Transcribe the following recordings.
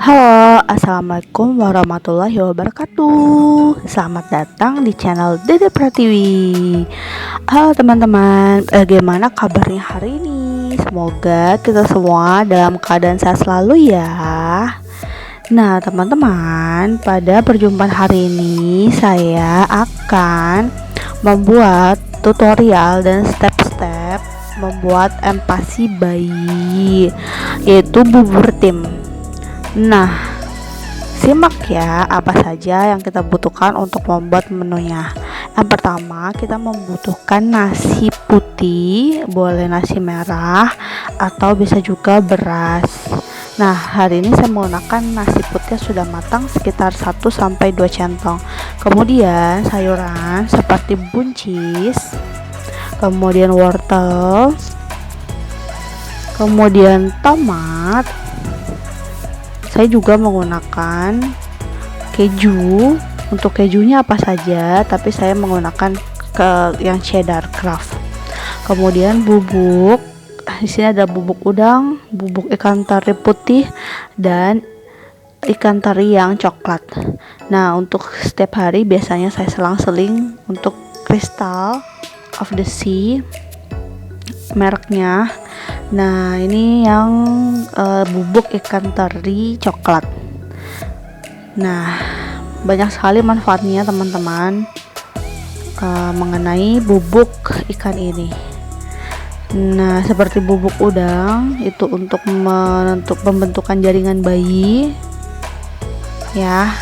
Halo, assalamualaikum warahmatullahi wabarakatuh. Selamat datang di channel Dede Pratiwi. Halo teman-teman, bagaimana kabarnya hari ini? Semoga kita semua dalam keadaan sehat selalu ya. Nah teman-teman, pada perjumpaan hari ini saya akan membuat tutorial dan step-step membuat empasi bayi, yaitu bubur tim. Nah, simak ya apa saja yang kita butuhkan untuk membuat menunya. Yang pertama, kita membutuhkan nasi putih, boleh nasi merah atau bisa juga beras. Nah, hari ini saya menggunakan nasi putih sudah matang sekitar 1-2 centong. Kemudian sayuran seperti buncis, kemudian wortel, kemudian tomat. Saya juga menggunakan keju. Untuk kejunya apa saja, tapi saya menggunakan yang cheddar craft. Kemudian bubuk, di sini ada bubuk udang, bubuk ikan teri putih, dan ikan teri yang coklat. Nah, untuk setiap hari biasanya saya selang-seling untuk Crystal of the Sea mereknya. Nah, ini yang bubuk ikan teri coklat. Nah, banyak sekali manfaatnya teman-teman mengenai bubuk ikan ini. Nah, seperti bubuk udang itu untuk pembentukan jaringan bayi ya.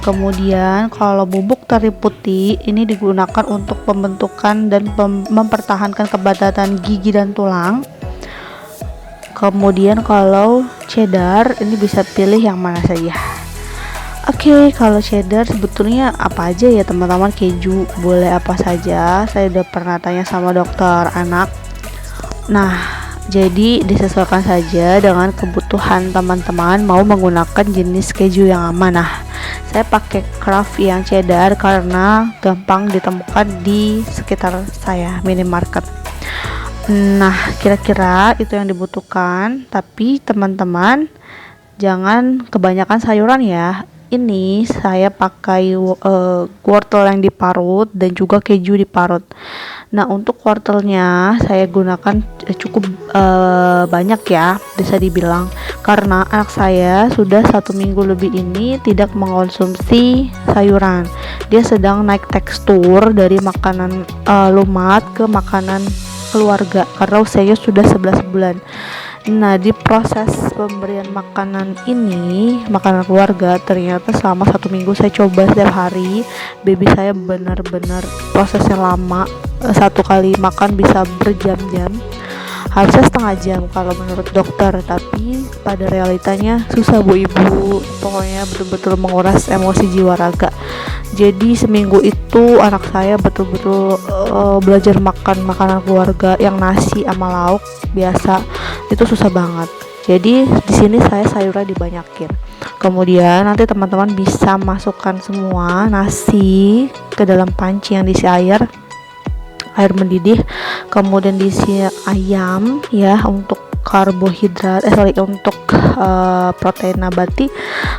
Kemudian kalau bubuk teri putih ini digunakan untuk pembentukan dan mempertahankan kepadatan gigi dan tulang. Kemudian kalau cheddar ini bisa pilih yang mana saja. Oke, kalau cheddar sebetulnya apa aja ya teman-teman, keju boleh apa saja. Saya udah pernah tanya sama dokter anak. Nah, jadi disesuaikan saja dengan kebutuhan teman-teman mau menggunakan jenis keju yang aman. Nah, saya pakai craft yang cheddar karena gampang ditemukan di sekitar saya, minimarket. Nah, kira-kira itu yang dibutuhkan, tapi teman-teman jangan kebanyakan sayuran ya. Ini saya pakai wortel yang diparut dan juga keju diparut. Nah, untuk wortelnya saya gunakan cukup banyak ya, bisa dibilang, karena anak saya sudah 1 minggu lebih ini tidak mengkonsumsi sayuran. Dia sedang naik tekstur dari makanan lumat ke makanan keluarga karena usianya sudah 11 bulan. Nah, di proses pemberian makanan ini, makanan keluarga, ternyata selama 1 minggu saya coba setiap hari, baby saya benar-benar prosesnya lama. 1 kali makan bisa berjam-jam, harusnya setengah jam kalau menurut dokter, tapi pada realitanya susah bu ibu, pokoknya betul-betul menguras emosi jiwa raga. Jadi seminggu itu anak saya betul-betul belajar makan makanan keluarga yang nasi sama lauk biasa, itu susah banget. Jadi di sini saya sayurnya dibanyakin. Kemudian nanti teman-teman bisa masukkan semua nasi ke dalam panci yang diisi air mendidih, kemudian diisi ayam ya untuk karbohidrat untuk protein nabati.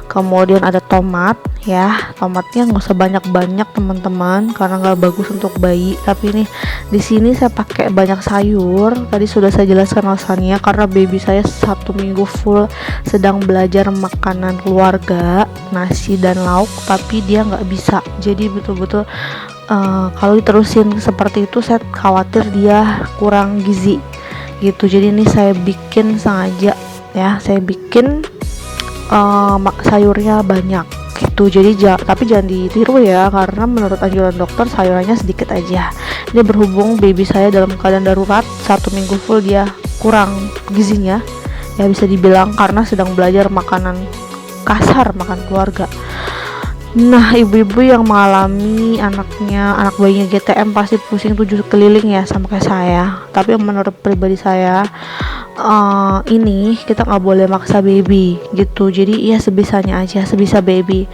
Kemudian ada tomat ya, tomatnya nggak usah banyak-banyak teman-teman karena nggak bagus untuk bayi. Tapi nih di sini saya pakai banyak sayur, tadi sudah saya jelaskan alasannya karena baby saya 1 minggu full sedang belajar makanan keluarga, nasi dan lauk, tapi dia nggak bisa. Jadi betul-betul kalau diterusin seperti itu saya khawatir dia kurang gizi gitu. Jadi ini saya bikin sengaja ya, saya bikin sayurnya banyak gitu. Jadi tapi jangan ditiru ya, karena menurut anjuran dokter sayurannya sedikit aja. Ini berhubung baby saya dalam keadaan darurat 1 minggu full dia kurang gizinya ya, bisa dibilang karena sedang belajar makanan kasar, makan keluarga. Nah, ibu-ibu yang mengalami anak bayinya GTM pasti pusing 7 keliling ya sama kayak saya. Tapi menurut pribadi saya ini kita nggak boleh maksa baby gitu. Jadi ya sebisanya aja, sebisa baby.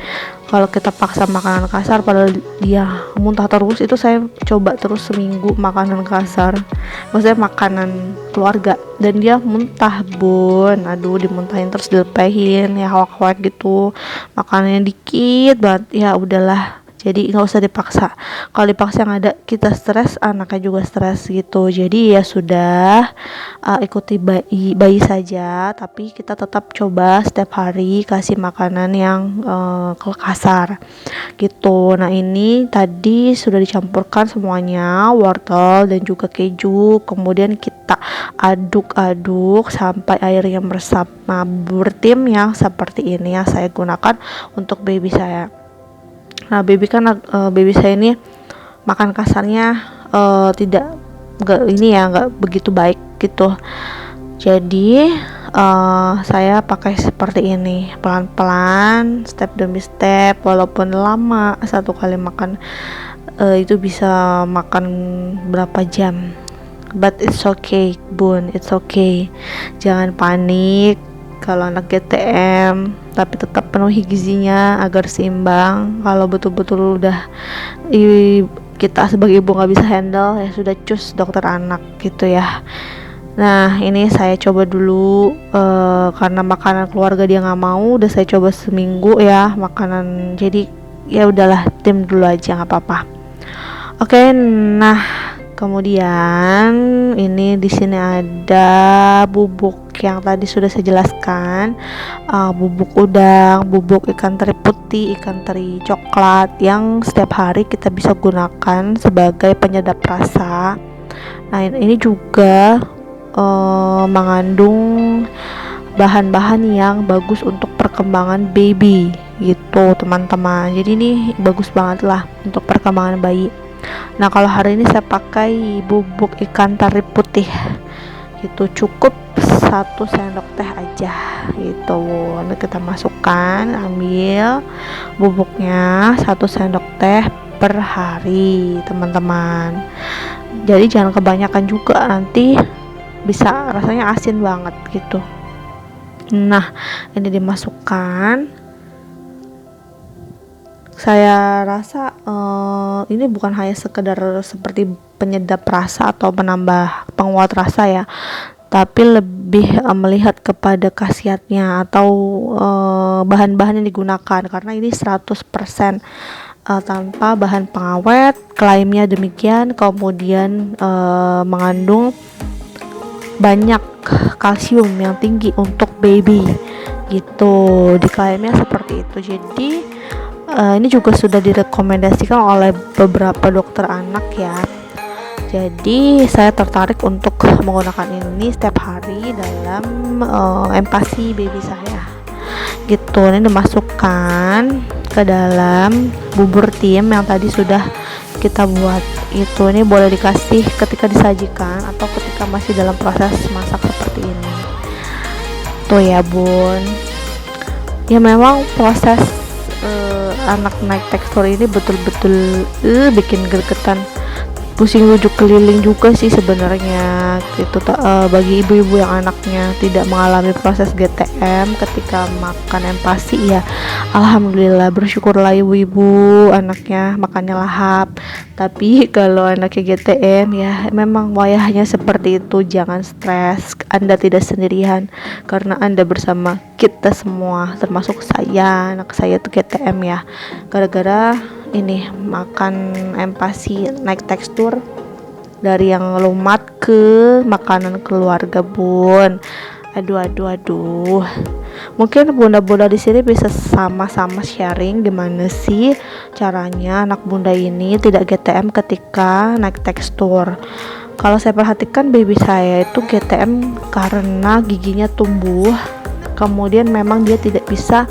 Kalau kita paksa makanan kasar padahal dia muntah terus, itu saya coba terus seminggu makanan kasar, maksudnya makanan keluarga, dan dia muntah bun. Aduh, dimuntahin terus dilepehin ya, hawak-hawak gitu, makanannya dikit banget. Ya udahlah, jadi nggak usah dipaksa. Kalau dipaksa yang ada kita stres, anaknya juga stres gitu. Jadi ya sudah, ikuti bayi saja, tapi kita tetap coba setiap hari kasih makanan yang kasar gitu. Nah, ini tadi sudah dicampurkan semuanya, wortel dan juga keju, kemudian kita aduk-aduk sampai airnya meresap. Nah, bubur tim yang seperti ini yang saya gunakan untuk baby saya. Nah, baby saya ini makan kasarnya nggak begitu baik gitu. Jadi saya pakai seperti ini, pelan-pelan, step demi step. Walaupun lama, satu kali makan itu bisa makan berapa jam, but it's okay bun, it's okay. Jangan panik kalau anak GTM, tapi tetap penuhi gizinya agar seimbang. Kalau betul-betul udah kita sebagai ibu nggak bisa handle, ya sudah cus dokter anak gitu ya. Nah, ini saya coba dulu karena makanan keluarga dia nggak mau, udah saya coba seminggu ya makanan. Jadi ya udahlah, tim dulu aja, nggak apa-apa. Oke, nah kemudian ini di sini ada bubuk yang tadi sudah saya jelaskan, bubuk udang, bubuk ikan teri putih, ikan teri coklat, yang setiap hari kita bisa gunakan sebagai penyedap rasa. Nah, ini juga mengandung bahan-bahan yang bagus untuk perkembangan baby gitu teman-teman. Jadi ini bagus banget lah untuk perkembangan bayi. Nah, kalau hari ini saya pakai bubuk ikan teri putih, itu cukup 1 sendok teh aja gitu. Ini kita masukkan, ambil bubuknya 1 sendok teh per hari teman-teman. Jadi jangan kebanyakan juga, nanti bisa rasanya asin banget gitu. Nah, ini dimasukkan. Saya rasa ini bukan hanya sekedar seperti penyedap rasa atau menambah penguat rasa ya, tapi lebih melihat kepada khasiatnya atau bahan-bahan yang digunakan, karena ini 100% tanpa bahan pengawet, klaimnya demikian. Kemudian mengandung banyak kalsium yang tinggi untuk baby gitu, diklaimnya seperti itu. Jadi ini juga sudah direkomendasikan oleh beberapa dokter anak ya. Jadi saya tertarik untuk menggunakan ini setiap hari dalam empasi baby saya gitu. Ini dimasukkan ke dalam bubur tim yang tadi sudah kita buat itu. Ini boleh dikasih ketika disajikan atau ketika masih dalam proses masak seperti ini tuh ya bun. Ya memang proses anak naik tekstur ini betul-betul bikin gregetan, pusing rujuk keliling juga sih sebenarnya gitu. Bagi ibu-ibu yang anaknya tidak mengalami proses GTM ketika makan empasi, ya alhamdulillah, bersyukurlah ibu-ibu anaknya makannya lahap. Tapi kalau anaknya GTM, ya memang wayahnya seperti itu. Jangan stres, Anda tidak sendirian karena Anda bersama kita semua, termasuk saya. Anak saya tuh GTM ya, gara-gara ini makan empasi naik tekstur dari yang lumat ke makanan keluarga bun. Aduh. Mungkin bunda-bunda di sini bisa sama-sama sharing gimana sih caranya anak bunda ini tidak GTM ketika naik tekstur. Kalau saya perhatikan baby saya itu GTM karena giginya tumbuh, kemudian memang dia tidak bisa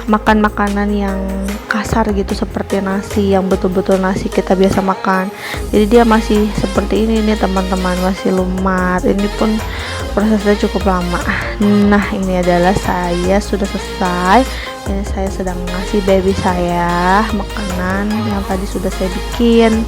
makan makanan yang kasar gitu, seperti nasi yang betul-betul nasi kita biasa makan. Jadi dia masih seperti ini nih teman-teman, masih lumat. Ini pun prosesnya cukup lama. Nah, ini adalah saya sudah selesai. Ini saya sedang ngasih baby saya makanan yang tadi sudah saya bikin.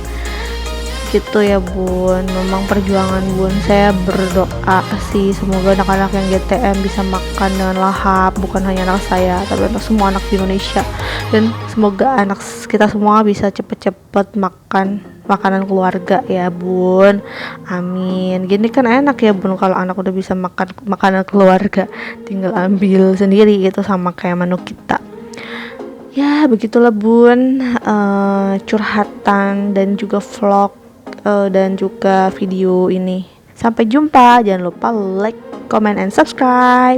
gitu ya bun. Memang perjuangan bun, saya berdoa sih semoga anak-anak yang GTM bisa makan dengan lahap, bukan hanya anak saya tapi untuk semua anak di Indonesia, dan semoga anak kita semua bisa cepet-cepet makan makanan keluarga ya bun, amin. Gini kan enak ya bun kalau anak udah bisa makan makanan keluarga, tinggal ambil sendiri gitu sama kayak menu kita. Ya begitulah bun, curhatan dan juga vlog dan juga video ini. Sampai jumpa, jangan lupa like, comment, and subscribe.